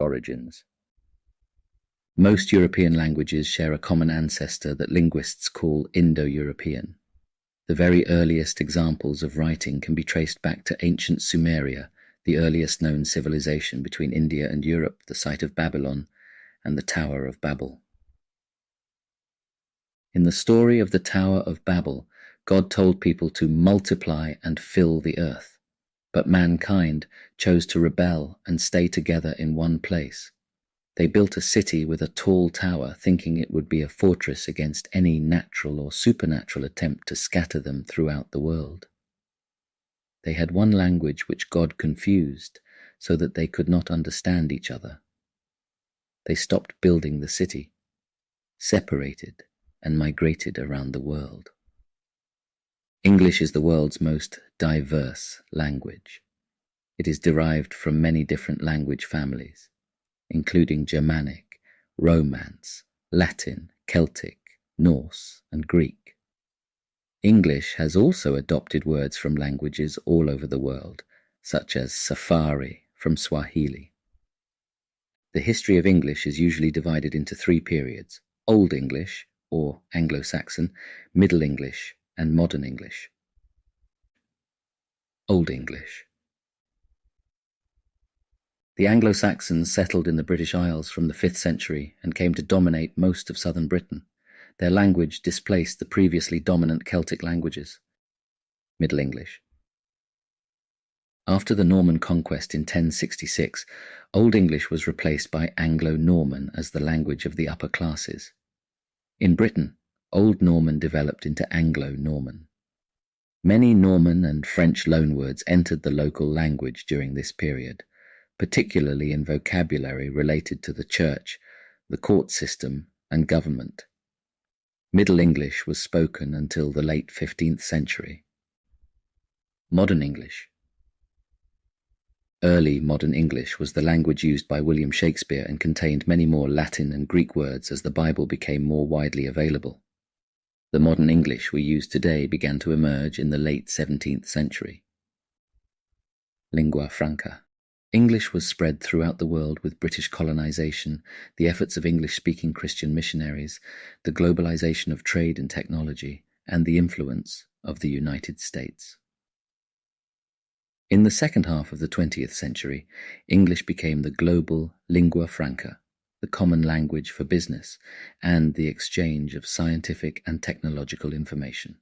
origins. Most European languages share a common ancestor that linguists call Indo-European. The very earliest examples of writing can be traced back to ancient Sumeria, the earliest known civilization between India and Europe, the site of Babylon, and the Tower of Babel. In the story of the Tower of Babel, God told people to multiply and fill the earth, but mankind chose to rebel and stay together in one place. They built a city with a tall tower, thinking it would be a fortress against any natural or supernatural attempt to scatter them throughout the world. They had one language which God confused, so that they could not understand each other. They stopped building the city, separated, and migrated around the world. English is the world's most diverse language. It is derived from many different language families, including Germanic, Romance, Latin, Celtic, Norse, and Greek. English has also adopted words from languages all over the world, such as safari from Swahili. The history of English is usually divided into three periods: Old English, or Anglo-Saxon, Middle English, and Modern English. Old English. The Anglo-Saxons settled in the British Isles from the 5th century and came to dominate most of southern Britain. Their language displaced the previously dominant Celtic languages. Middle English. After the Norman conquest in 1066, Old English was replaced by Anglo-Norman as the language of the upper classes. In Britain, Old Norman developed into Anglo-Norman. Many Norman and French loanwords entered the local language during this period, particularly in vocabulary related to the church, the court system, and government. Middle English was spoken until the late 15th century. Modern English. Early modern English was the language used by William Shakespeare and contained many more Latin and Greek words as the Bible became more widely available. The modern English we use today began to emerge in the late 17th century. Lingua franca. English was spread throughout the world with British colonization, the efforts of English-speaking Christian missionaries, the globalization of trade and technology, and the influence of the United States. In the second half of the 20th century, English became the global lingua franca, the common language for business and the exchange of scientific and technological information.